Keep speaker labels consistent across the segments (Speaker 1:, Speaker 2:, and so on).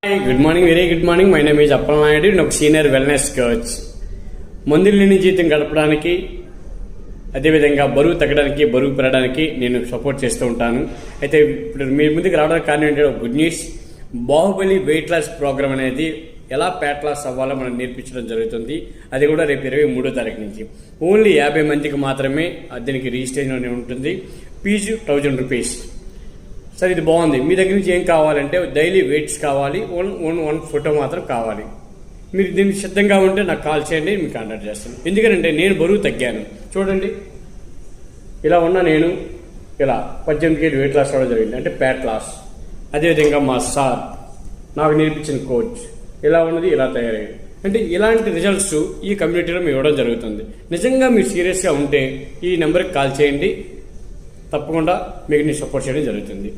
Speaker 1: Hi, good morning, very good morning. My name is Appalanaidu. నేను ఒక senior wellness coach. మందులు లేని జీవితం గడపడానికి, అదేవిధంగా బరువు తగ్గడానికి, బరువు పెరగడానికి నేను సపోర్ట్ చేస్తూ ఉంటాను. అయితే ఇప్పుడు మీ ముందుకు రావడానికి కారణం ఏంటంటే ఒక good news. Baahubali weight loss program అనేది ఎలా ఫ్యాట్ లాస్ అవ్వాలో మనం నేర్పించడం జరుగుతుంది. అది కూడా రేపు 23వ తారీఖు నుంచి ఓన్లీ 50 మందికి మాత్రమే దీనికి రిజిస్ట్రేషన్ ఉంటుంది. Fee 1000 rupees. సరే, ఇది బాగుంది. మీ దగ్గర నుంచి ఏం కావాలంటే డైలీ వెయిట్స్ కావాలి, వన్ ఫోటో మాత్రం కావాలి. మీరు దీనికి సిద్ధంగా ఉంటే నాకు కాల్ చేయండి, మీకు కాంటాక్ట్ చేస్తాను. ఎందుకంటే నేను బరువు తగ్గాను. చూడండి, ఇలా ఉన్నా నేను ఇలా 18 కేజీ వెయిట్ లాస్ అవ్వడం జరిగింది, అంటే ఫ్యాట్ లాస్. అదేవిధంగా మా సార్ నాకు నేర్పించిన కోచ్ ఇలా ఉన్నది, ఇలా తయారయ్యింది. అంటే ఇలాంటి రిజల్ట్స్ ఈ కమ్యూనిటీలో మేము ఇవ్వడం జరుగుతుంది. నిజంగా మీరు సీరియస్గా ఉంటే ఈ నెంబర్కి కాల్ చేయండి, తప్పకుండా మీకు నేను సపోర్ట్ చేయడం జరుగుతుంది.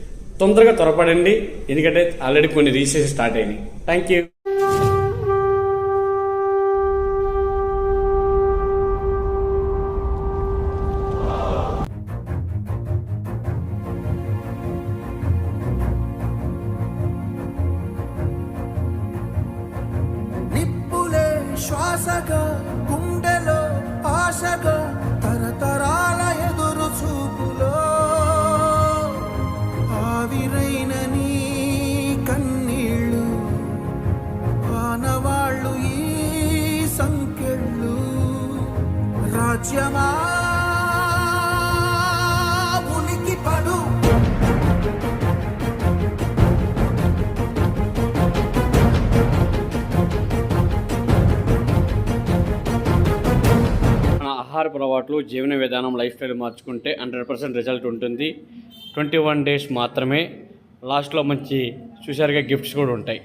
Speaker 1: తొందరగా త్వరపడండి, ఎందుకంటే ఆల్రెడీ కొన్ని రిజిస్ట్రేషన్ స్టార్ట్ అయినాయి. Thank you.
Speaker 2: నిప్పులే శ్వాసగా, గుండెలో ఆశగా, తరతరాల ఎదురు చూపులో ఆవిరైన నీ కన్నీళ్ళు, ఆనవాళ్ళు ఈ సంకెళ్ళు. రాజ్యమా ఉనికి పడు,
Speaker 1: ఆహారపు అలవాట్లు, జీవన విధానం, లైఫ్ స్టైల్ మార్చుకుంటే 100% రిజల్ట్ ఉంటుంది. 21 డేస్ మాత్రమే. లాస్ట్లో మంచి చూసారుగా గిఫ్ట్స్ కూడా ఉంటాయి.